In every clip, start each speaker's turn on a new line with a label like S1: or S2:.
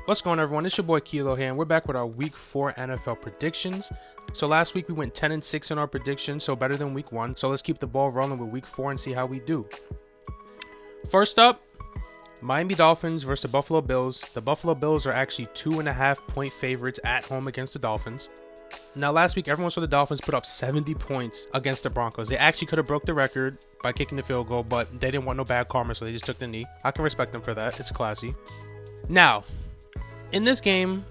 S1: What's going on, everyone? It's your boy Kilo here, and we're back with our Week 4 NFL predictions. So last week we went 10-6 in our predictions, so better than Week 1. So let's keep the ball rolling with Week 4 and see how we do. First up, Miami Dolphins versus the Buffalo Bills. The Buffalo Bills are actually 2.5-point favorites at home against the Dolphins. Now last week everyone saw the Dolphins put up 70 points against the Broncos. They actually could have broke the record by kicking the field goal, but they didn't want no bad karma, so they just took the knee. I can respect them for that. It's classy. Now, in this game,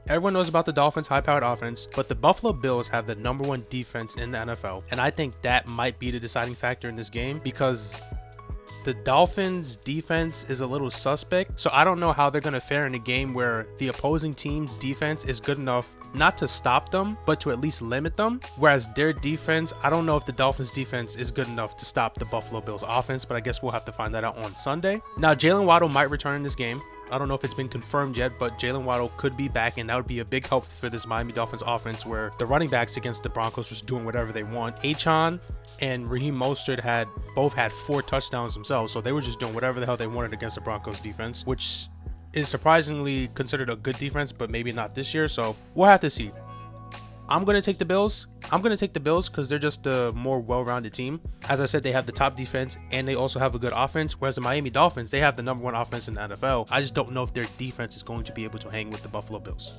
S1: everyone knows about the Dolphins' high-powered offense, but the Buffalo Bills have the #1 defense in the NFL, and I think that might be the deciding factor in this game because the Dolphins' defense is a little suspect, so I don't know how they're going to fare in a game where the opposing team's defense is good enough not to stop them, but to at least limit them, whereas their defense, I don't know if the Dolphins' defense is good enough to stop the Buffalo Bills' offense, but I guess we'll have to find that out on Sunday. Now, Jalen Waddle might return in this game. I don't know if it's been confirmed yet, but Jalen Waddle could be back, and that would be a big help for this Miami Dolphins offense where the running backs against the Broncos was doing whatever they want. Achane and Raheem Mostert both had 4 touchdowns themselves, so they were just doing whatever the hell they wanted against the Broncos defense, which is surprisingly considered a good defense, but maybe not this year, so we'll have to see. I'm going to take the Bills. I'm going to take the Bills because they're just a more well-rounded team. As I said, they have the top defense and they also have a good offense, whereas the Miami Dolphins, they have the #1 offense in the NFL. I just don't know if their defense is going to be able to hang with the Buffalo Bills.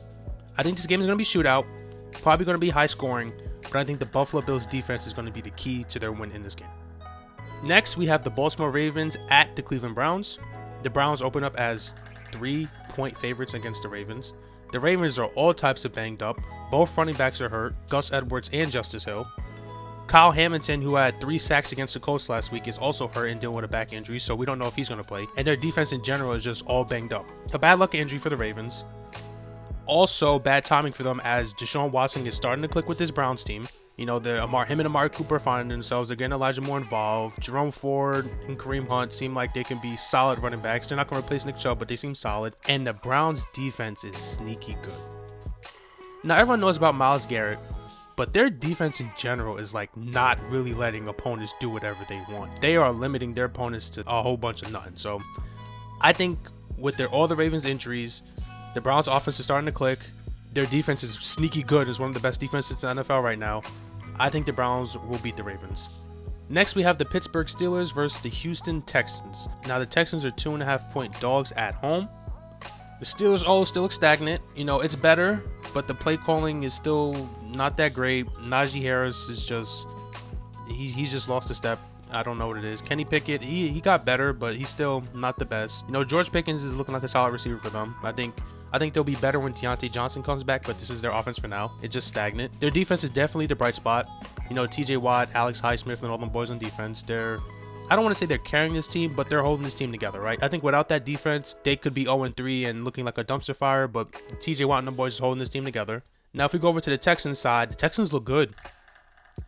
S1: I think this game is going to be shootout, probably going to be high scoring, but I think the Buffalo Bills defense is going to be the key to their win in this game. Next, we have the Baltimore Ravens at the Cleveland Browns. The Browns open up as 3-point favorites against the Ravens. The Ravens are all types of banged up. Both running backs are hurt, Gus Edwards and Justice Hill. Kyle Hamilton, who had 3 sacks against the Colts last week, is also hurt and dealing with a back injury, so we don't know if he's going to play. And their defense in general is just all banged up. A bad luck injury for the Ravens. Also, bad timing for them as Deshaun Watson is starting to click with this Browns team. You know, him and Amari Cooper finding themselves. They're getting Elijah Moore involved. Jerome Ford and Kareem Hunt seem like they can be solid running backs. They're not going to replace Nick Chubb, but they seem solid. And the Browns' defense is sneaky good. Now, everyone knows about Myles Garrett, but their defense in general is like not really letting opponents do whatever they want. They are limiting their opponents to a whole bunch of nothing. So I think with all the Ravens' injuries, the Browns' offense is starting to click. Their defense is sneaky good. It's one of the best defenses in the NFL right now. I think the Browns will beat the Ravens. Next, we have the Pittsburgh Steelers versus the Houston Texans. Now, the Texans are 2.5-point dogs at home. The Steelers still look stagnant. You know, it's better, but the play calling is still not that great. Najee Harris is just, he's just lost a step. I don't know what it is. Kenny Pickett, he got better, but he's still not the best. You know, George Pickens is looking like a solid receiver for them. I think they'll be better when Deontay Johnson comes back, but this is their offense for now. It's just stagnant. Their defense is definitely the bright spot. You know, TJ Watt, Alex Highsmith, and all them boys on defense. I don't want to say they're carrying this team, but they're holding this team together, right? I think without that defense, they could be 0-3 and looking like a dumpster fire, but TJ Watt and the boys are holding this team together. Now, if we go over to the Texans side, the Texans look good.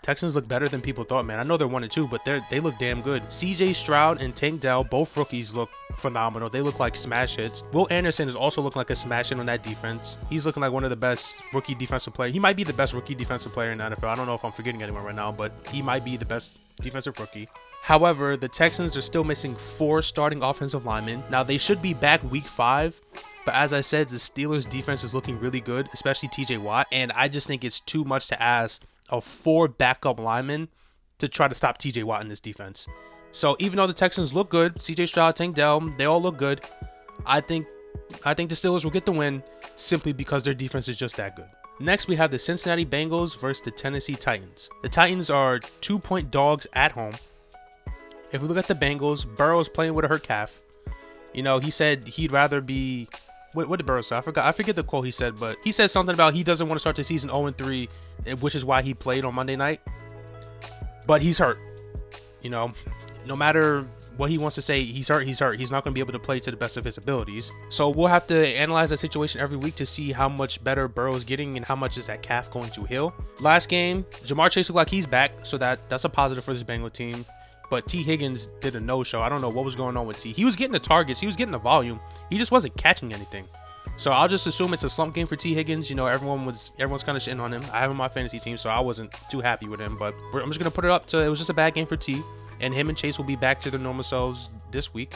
S1: Texans look better than people thought, man. I know they're 1-2, but they look damn good. CJ Stroud and Tank Dell, both rookies, look phenomenal. They look like smash hits. Will Anderson is also looking like a smash hit on that defense. He's looking like one of the best rookie defensive players. He might be the best rookie defensive player in the NFL. I don't know if I'm forgetting anyone right now, but he might be the best defensive rookie. However, the Texans are still missing 4 starting offensive linemen. Now, they should be back week 5. But as I said, the Steelers' defense is looking really good, especially TJ Watt. And I just think it's too much to ask of 4 backup linemen to try to stop TJ Watt in this defense. So even though the Texans look good, CJ Stroud, Tank Dell, they all look good. I think the Steelers will get the win simply because their defense is just that good. Next, we have the Cincinnati Bengals versus the Tennessee Titans. The Titans are 2-point dogs at home. If we look at the Bengals, Burrow's playing with a hurt calf. You know, he said he'd rather be... What did Burrow say? I forget the quote he said, but he said something about he doesn't want to start the season 0-3, which is why he played on Monday night. But he's hurt. You know, no matter what he wants to say, he's hurt. He's not going to be able to play to the best of his abilities. So we'll have to analyze that situation every week to see how much better Burrow is getting and how much is that calf going to heal. Last game, Jamar Chase looked like he's back, so that's a positive for this Bengal team. But T. Higgins did a no-show. I don't know what was going on with T. He was getting the targets. He was getting the volume. He just wasn't catching anything. So I'll just assume it's a slump game for T. Higgins. You know, everyone's kind of shitting on him. I have him on my fantasy team, so I wasn't too happy with him. But I'm just going to put it up to it was just a bad game for T. And him and Chase will be back to their normal selves this week.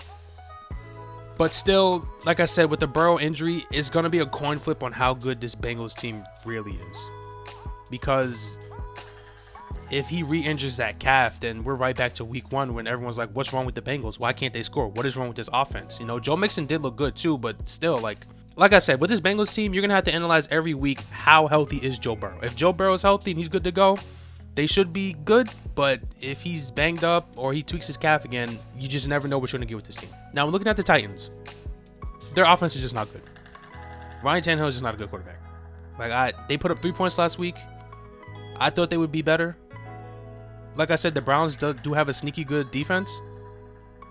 S1: But still, like I said, with the Burrow injury, it's going to be a coin flip on how good this Bengals team really is. Because if he re-injures that calf, then we're right back to week 1 when everyone's like, what's wrong with the Bengals? Why can't they score? What is wrong with this offense? You know, Joe Mixon did look good too, but still, like I said, with this Bengals team, you're going to have to analyze every week how healthy is Joe Burrow. If Joe Burrow is healthy and he's good to go, they should be good. But if he's banged up or he tweaks his calf again, you just never know what you're going to get with this team. Now, looking at the Titans, their offense is just not good. Ryan Tannehill is just not a good quarterback. They put up 3 points last week. I thought they would be better. Like I said, the Browns do have a sneaky good defense,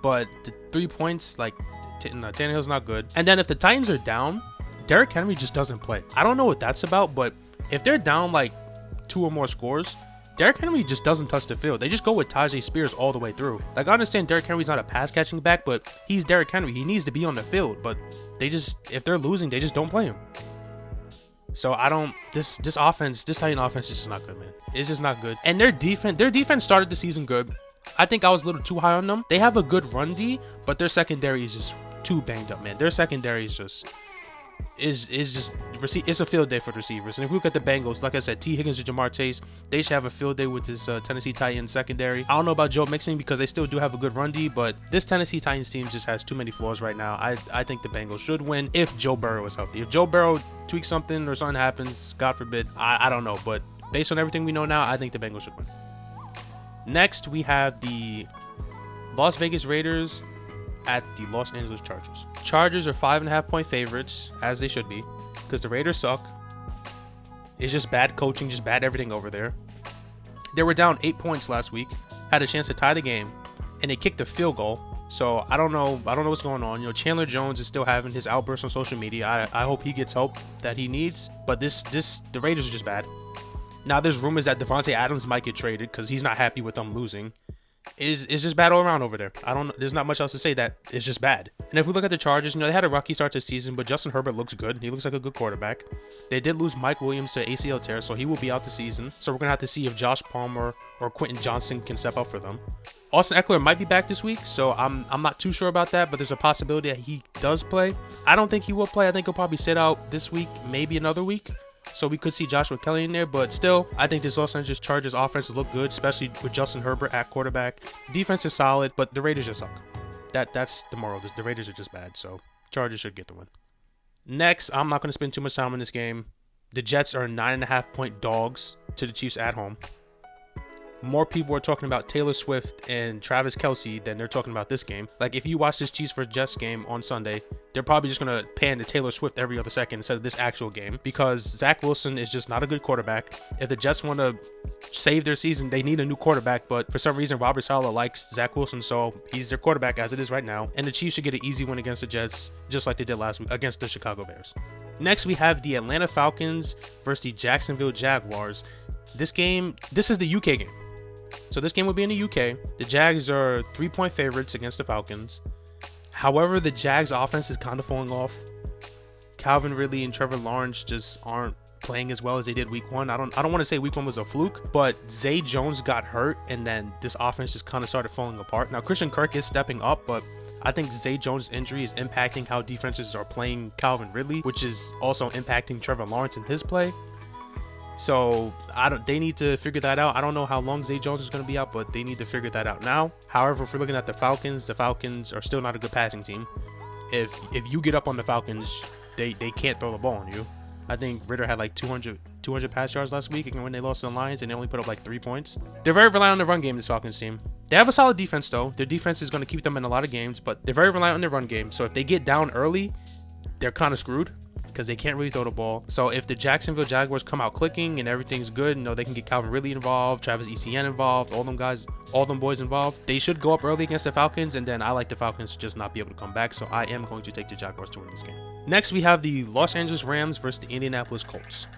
S1: but the 3 points, Tannehill's not good. And then if the Titans are down, Derrick Henry just doesn't play. I don't know what that's about, but if they're down 2 or more scores, Derrick Henry just doesn't touch the field. They just go with Tajay Spears all the way through. I understand Derrick Henry's not a pass catching back, but he's Derrick Henry. He needs to be on the field, but if they're losing, they just don't play him. So this Titan offense is just not good, man. It's just not good. And their defense started the season good. I think I was a little too high on them. They have a good run D, but their secondary is just too banged up, man. Their secondary is just it's a field day for the receivers. And if we look at the Bengals, like I said, T. Higgins and Jamar Chase, they should have a field day with this Tennessee Titans secondary. I don't know about Joe Mixon because they still do have a good run D, but this Tennessee Titans team just has too many flaws right now. I think the Bengals should win if Joe Burrow is healthy. If Joe Burrow tweaks something or something happens, God forbid, I don't know. But based on everything we know now, I think the Bengals should win. Next, we have the Las Vegas Raiders at the Los Angeles Chargers. Chargers are 5.5-point favorites, as they should be, because the Raiders suck. It's just bad coaching, just bad everything over there. They were down 8 points last week, had a chance to tie the game, and they kicked a field goal. So I don't know what's going on. You know, Chandler Jones is still having his outbursts on social media. I hope he gets help that he needs, but the Raiders are just bad. Now there's rumors that Devontae Adams might get traded because he's not happy with them losing. It's just bad all around over there. There's not much else to say. That it's just bad. And if we look at the Chargers, they had a rocky start to the season, but Justin Herbert looks good. He looks like a good quarterback. They did lose Mike Williams to ACL tear, so he will be out the season. So we're gonna have to see if Josh Palmer or Quentin Johnson can step up for them. Austin Eckler might be back this week, so I'm not too sure about that, but there's a possibility that he does play. I don't think he will play. I think he'll probably sit out this week, maybe another week. So we could see Joshua Kelly in there, but still, I think this Los Angeles Chargers offense look good, especially with Justin Herbert at quarterback. Defense is solid, but the Raiders just suck. That's the moral. The Raiders are just bad, so Chargers should get the win. Next, I'm not going to spend too much time on this game. The Jets are 9.5-point dogs to the Chiefs at home. More people are talking about Taylor Swift and Travis Kelce than they're talking about this game. If you watch this Chiefs vs. Jets game on Sunday, they're probably just going to pan to Taylor Swift every other second instead of this actual game because Zach Wilson is just not a good quarterback. If the Jets want to save their season, they need a new quarterback, but for some reason, Robert Saleh likes Zach Wilson, so he's their quarterback as it is right now. And the Chiefs should get an easy win against the Jets, just like they did last week against the Chicago Bears. Next, we have the Atlanta Falcons versus the Jacksonville Jaguars. This is the UK game. So this game will be in the UK. The Jags are 3-point favorites against the Falcons. However, the Jags offense is kind of falling off. Calvin Ridley and Trevor Lawrence just aren't playing as well as they did week 1. I don't want to say week 1 was a fluke, but Zay Jones got hurt and then this offense just kind of started falling apart. Now Christian Kirk is stepping up, but I think Zay Jones' injury is impacting how defenses are playing Calvin Ridley, which is also impacting Trevor Lawrence in his play. So they need to figure that out. I don't know how long Zay Jones is going to be out, but they need to figure that out now. However, if we're looking at the Falcons are still not a good passing team. If you get up on the Falcons, they can't throw the ball on you. I think Ritter had 200 pass yards last week when they lost to the Lions, and they only put up 3 points. They're very reliant on the run game, this Falcons team. They have a solid defense, though. Their defense is going to keep them in a lot of games, but they're very reliant on their run game. So if they get down early, they're kind of screwed, because they can't really throw the ball. So if the Jacksonville Jaguars come out clicking and everything's good, they can get Calvin Ridley involved, Travis Etienne involved, all them boys involved, they should go up early against the Falcons, and then I like the Falcons to just not be able to come back, so I am going to take the Jaguars to win this game. Next, we have the Los Angeles Rams versus the Indianapolis Colts.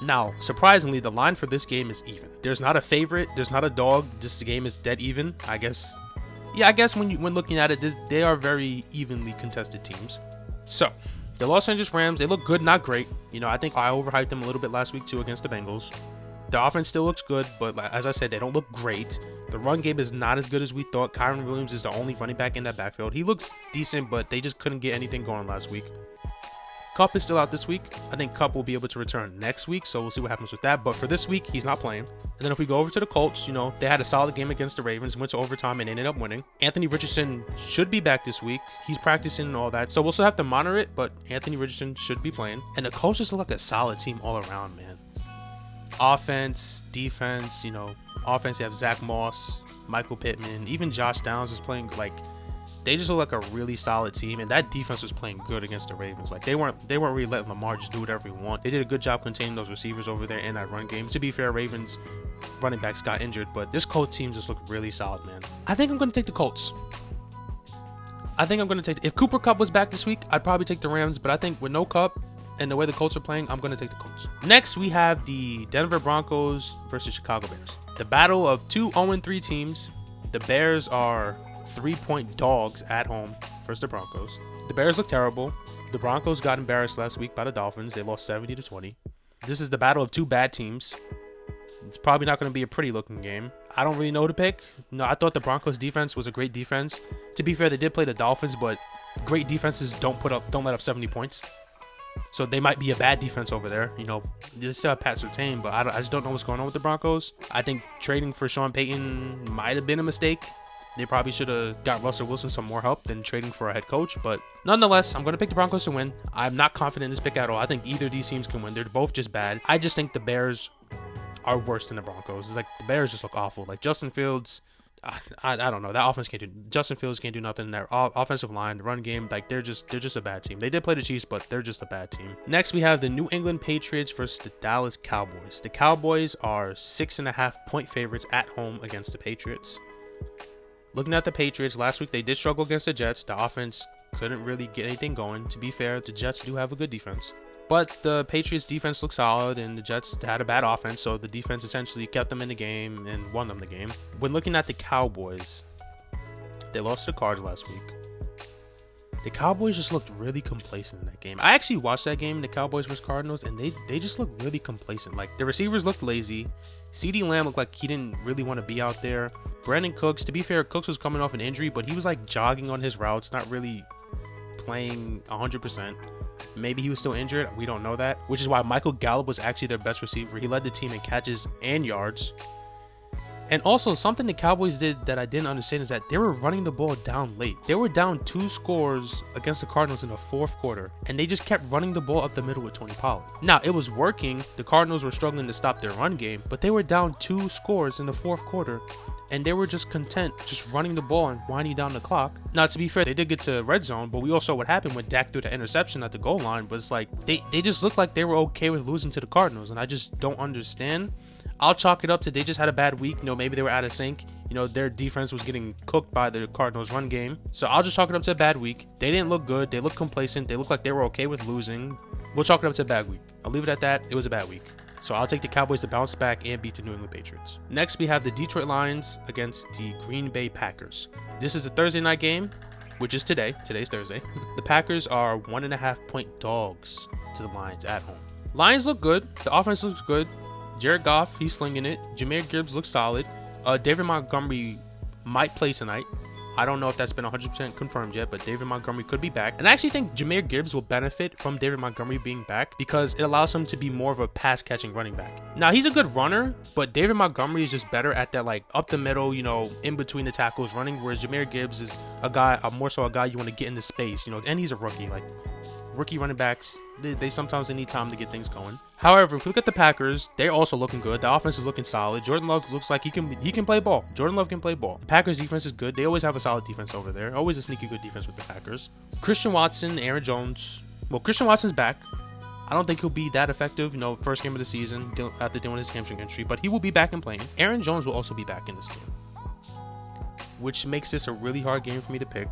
S1: Now, surprisingly, the line for this game is even. There's not a favorite, there's not a dog, this game is dead even, I guess. Yeah, I guess when looking at it, they are very evenly contested teams. So, the Los Angeles Rams, they look good, not great. I think I overhyped them a little bit last week too against the Bengals. The offense still looks good, but as I said, they don't look great. The run game is not as good as we thought. Kyron Williams is the only running back in that backfield. He looks decent, but they just couldn't get anything going last week. Kupp is still out this week. I think Kupp will be able to return next week, so we'll see what happens with that. But for this week, he's not playing. And then if we go over to the Colts, they had a solid game against the Ravens, went to overtime and ended up winning. Anthony Richardson should be back this week. He's practicing and all that, so we'll still have to monitor it, but Anthony Richardson should be playing. And the Colts just look like a solid team all around, man. Offense, defense, offense, you have Zach Moss, Michael Pittman, even Josh Downs is playing. They just look like a really solid team, and that defense was playing good against the Ravens. They weren't really letting Lamar just do whatever he wants. They did a good job containing those receivers over there in that run game. To be fair, Ravens running backs got injured, but this Colts team just looked really solid, man. I think I'm going to take the Colts. If Cooper Kupp was back this week, I'd probably take the Rams, but I think with no Kupp and the way the Colts are playing, I'm going to take the Colts. Next, we have the Denver Broncos versus Chicago Bears. The battle of two 0-3 teams. The Bears are 3-point dogs at home versus the Broncos. The Bears look terrible. The Broncos got embarrassed last week by the Dolphins. They lost 70-20. This is the battle of two bad teams. It's probably not going to be a pretty looking game. I don't really know who to pick. No, I thought the Broncos defense was a great defense. To be fair, they did play the Dolphins, but great defenses don't let up 70 points. So they might be a bad defense over there. They still have Pat Surtain, but I just don't know what's going on with the Broncos. I think trading for Sean Payton might have been a mistake. They probably should have got Russell Wilson some more help than trading for a head coach. But nonetheless, I'm going to pick the Broncos to win. I'm not confident in this pick at all. I think either of these teams can win. They're both just bad. I just think the Bears are worse than the Broncos. It's the Bears just look awful. Justin Fields, I don't know. That offense Justin Fields can't do nothing. Their offensive line, the run game, they're just a bad team. They did play the Chiefs, but they're just a bad team. Next, we have the New England Patriots versus the Dallas Cowboys. The Cowboys are 6.5-point favorites at home against the Patriots. Looking at the Patriots, last week they did struggle against the Jets. The offense couldn't really get anything going. To be fair, the Jets do have a good defense. But the Patriots defense looked solid, and the Jets had a bad offense, so the defense essentially kept them in the game and won them the game. When looking at the Cowboys, they lost to the Cards last week. The Cowboys just looked really complacent in that game. I actually watched that game, the Cowboys versus Cardinals, and they just looked really complacent. The receivers looked lazy. CeeDee Lamb looked like he didn't really want to be out there. Brandon Cooks, to be fair, Cooks was coming off an injury, but he was jogging on his routes, not really playing 100%. Maybe he was still injured. We don't know that, which is why Michael Gallup was actually their best receiver. He led the team in catches and yards. And also, something the Cowboys did that I didn't understand is that they were running the ball down late. They were down 2 scores against the Cardinals in the 4th quarter, and they just kept running the ball up the middle with Tony Pollard. Now, it was working. The Cardinals were struggling to stop their run game, but they were down 2 scores in the 4th quarter, and they were just content just running the ball and winding down the clock. Now, to be fair, they did get to red zone, but we all saw what happened when Dak threw the interception at the goal line. But it's they just looked like they were okay with losing to the Cardinals, and I just don't understand. I'll chalk it up to they just had a bad week. Maybe they were out of sync. Their defense was getting cooked by the Cardinals' run game. So I'll just chalk it up to a bad week. They didn't look good. They looked complacent. They looked like they were okay with losing. We'll chalk it up to a bad week. I'll leave it at that. It was a bad week. So I'll take the Cowboys to bounce back and beat the New England Patriots. Next, we have the Detroit Lions against the Green Bay Packers. This is the Thursday night game, which is today. Today's Thursday. The Packers are 1.5-point dogs to the Lions at home. Lions look good. The offense looks good. Jared Goff, he's slinging it. Jahmyr Gibbs looks solid. David Montgomery might play tonight. I don't know if that's been 100% confirmed yet, but David Montgomery could be back. And I actually think Jahmyr Gibbs will benefit from David Montgomery being back because it allows him to be more of a pass-catching running back. Now, he's a good runner, but David Montgomery is just better at that, up the middle, in between the tackles running, whereas Jahmyr Gibbs is more so a guy you want to get into space, and he's a rookie. Rookie running backs, they sometimes need time to get things going. However, if we look at the Packers, they're also looking good. The offense is looking solid. Jordan Love looks like he can play ball. Jordan Love can play ball. The Packers defense is good. They always have a solid defense over there. Always a sneaky good defense with the Packers. Christian Watson, Aaron Jones. Well, Christian Watson's back. I don't think he'll be that effective, first game of the season after dealing with his hamstring injury, but he will be back and playing. Aaron Jones will also be back in this game, which makes this a really hard game for me to pick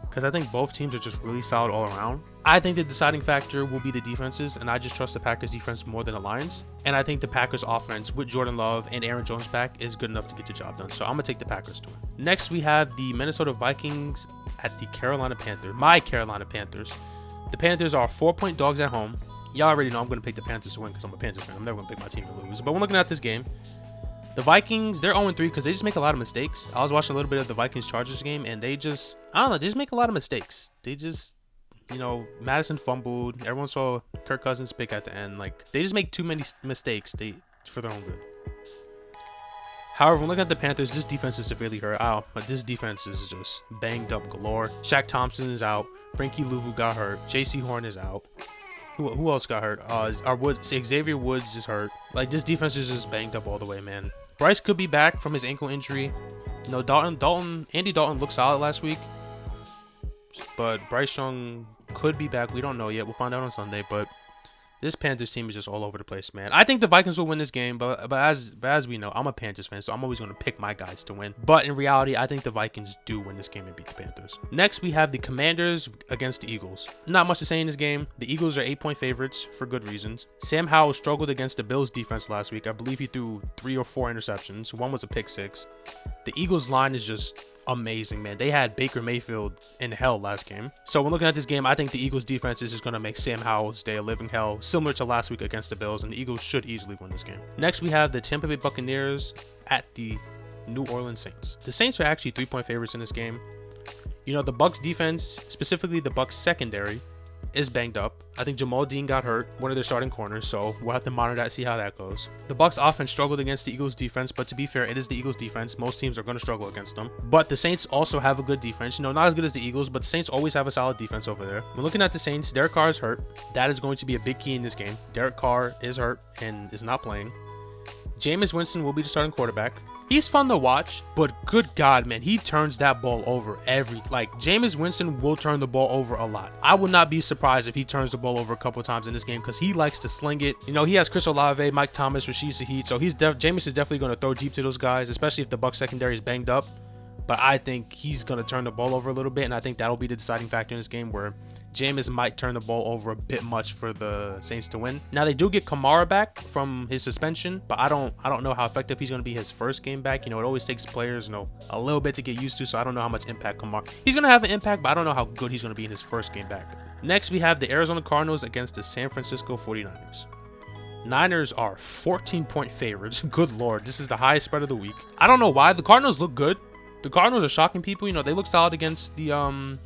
S1: because I think both teams are just really solid all around. I think the deciding factor will be the defenses, and I just trust the Packers defense more than the Lions. And I think the Packers offense with Jordan Love and Aaron Jones back is good enough to get the job done. So I'm going to take the Packers to win. Next, we have the Minnesota Vikings at the Carolina Panthers. My Carolina Panthers. The Panthers are 4-point dogs at home. Y'all already know I'm going to pick the Panthers to win because I'm a Panthers fan. I'm never going to pick my team to lose. But when looking at this game, the Vikings, they're 0-3 because they just make a lot of mistakes. I was watching a little bit of the Vikings-Chargers game, and they just, I don't know, they just make a lot of mistakes. They just, you know, Madison fumbled. Everyone saw Kirk Cousins pick at the end. Like, they just make too many mistakes for their own good. However, when looking at the Panthers, this defense is severely hurt. But this defense is just banged up galore. Shaq Thompson is out. Frankie Louvu got hurt. J.C. Horn is out. Who else got hurt? Xavier Woods is hurt. Like, this defense is just banged up all the way, man. Bryce could be back from his ankle injury. You know, Andy Dalton looked solid last week. But Bryce Young could be back. We don't know yet. We'll find out on Sunday. But this Panthers team is just all over the place, man. I think the Vikings will win this game, but as we know, I'm a Panthers fan, so I'm always going to pick my guys to win. But in reality, I think the Vikings do win this game and beat the Panthers. Next, we have the Commanders against the Eagles. Not much to say in this game. The Eagles are 8-point favorites for good reasons. Sam Howell struggled against the Bills defense last week. I believe he threw 3 or 4 interceptions. One was a pick 6. The Eagles line is just amazing, man. They had Baker Mayfield in hell last game. So when looking at this game, I think the Eagles defense is just going to make Sam Howell's day a living hell, similar to last week against the Bills, and the Eagles should easily win this game. Next, we have the Tampa Bay Buccaneers at the New Orleans Saints. The Saints are actually 3-point favorites in this game. You know, the Bucs defense, specifically the Bucs secondary, is banged up. I think Jamal Dean got hurt, one of their starting corners, so we'll have to monitor that, see how that goes. The Bucs offense struggled against the Eagles defense, but to be fair, it is the Eagles defense. Most teams are going to struggle against them. But the Saints also have a good defense. You know, not as good as the Eagles, but the Saints always have a solid defense over there. When looking at the Saints, Derek Carr is hurt. That is going to be a big key in this game. Derek Carr is hurt and is not playing. Jameis Winston will be the starting quarterback. He's fun to watch, but good God, man, he turns that ball over Jameis Winston will turn the ball over a lot. I would not be surprised if he turns the ball over a couple of times in this game because he likes to sling it. You know, he has Chris Olave, Mike Thomas, Rashid Shaheed, so Jameis is definitely going to throw deep to those guys, especially if the Bucs secondary is banged up. But I think he's going to turn the ball over a little bit, and I think that'll be the deciding factor in this game where Jameis might turn the ball over a bit much for the Saints to win. Now, they do get Kamara back from his suspension, but I don't know how effective he's going to be his first game back. You know, it always takes players, you know, a little bit to get used to, so I don't know how much impact he's going to have an impact, but I don't know how good he's going to be in his first game back. Next, we have the Arizona Cardinals against the San Francisco 49ers. Niners are 14-point favorites. Good Lord, this is the highest spread of the week. I don't know why. The Cardinals look good. The Cardinals are shocking people. You know, they look solid against the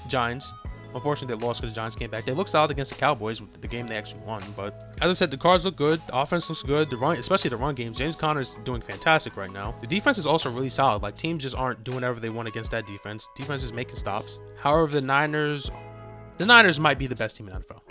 S1: Giants. Unfortunately, they lost because the Giants came back. They look solid against the Cowboys with the game they actually won. But as I said, the Cards look good. The offense looks good. Especially the run game. James Conner is doing fantastic right now. The defense is also really solid. Like, teams just aren't doing whatever they want against that defense. Defense is making stops. However, the Niners might be the best team in the NFL.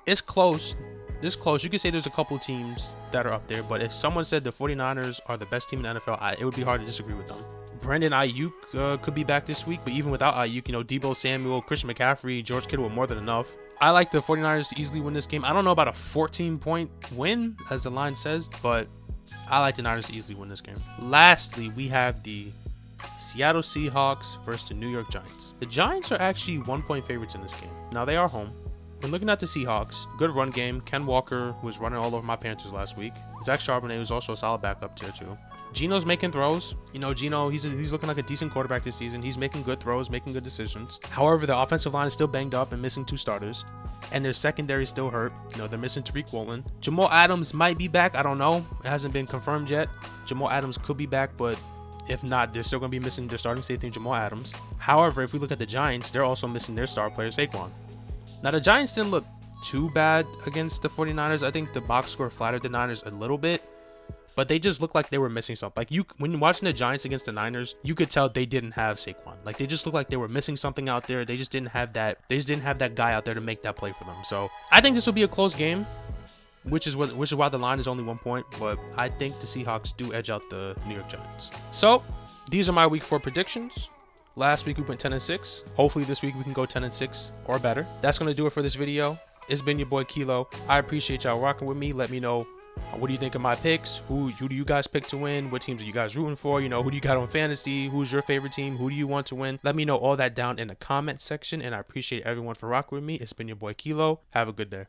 S1: It's close. This close. You could say there's a couple teams that are up there. But if someone said the 49ers are the best team in the NFL, it would be hard to disagree with them. Brandon Ayuk could be back this week, but even without Ayuk, you know, Deebo Samuel, Christian McCaffrey, George Kittle were more than enough. I like the 49ers to easily win this game. I don't know about a 14-point win, as the line says, but I like the Niners to easily win this game. Lastly, we have the Seattle Seahawks versus the New York Giants. The Giants are actually 1-point favorites in this game. Now, they are home. When looking at the Seahawks, good run game. Ken Walker was running all over my Panthers last week. Zach Charbonnet was also a solid backup there, too. Gino's making throws. You know, Gino, he's looking like a decent quarterback this season. He's making good throws, making good decisions. However, the offensive line is still banged up and missing 2 starters. And their secondary is still hurt. You know, they're missing Tariq Woolen. Jamal Adams might be back. I don't know. It hasn't been confirmed yet. Jamal Adams could be back, but if not, they're still going to be missing their starting safety, Jamal Adams. However, if we look at the Giants, they're also missing their star player, Saquon. Now, the Giants didn't look too bad against the 49ers. I think the box score flattered the Niners a little bit. But they just looked like they were missing something. Like, when watching the Giants against the Niners, you could tell they didn't have Saquon. Like, they just looked like they were missing something out there. They just didn't have that. They just didn't have that guy out there to make that play for them. So I think this will be a close game, which is why the line is only 1 point. But I think the Seahawks do edge out the New York Giants. So these are my Week 4 predictions. Last week we went 10-6. Hopefully this week we can go 10-6 or better. That's gonna do it for this video. It's been your boy Kilo. I appreciate y'all rocking with me. Let me know, what do you think of my picks? Who do you guys pick to win? What teams are you guys rooting for? You know, who do you got on fantasy? Who's your favorite team? Who do you want to win? Let me know all that down in the comment section, and I appreciate everyone for rocking with me. It's been your boy Kilo. Have a good day.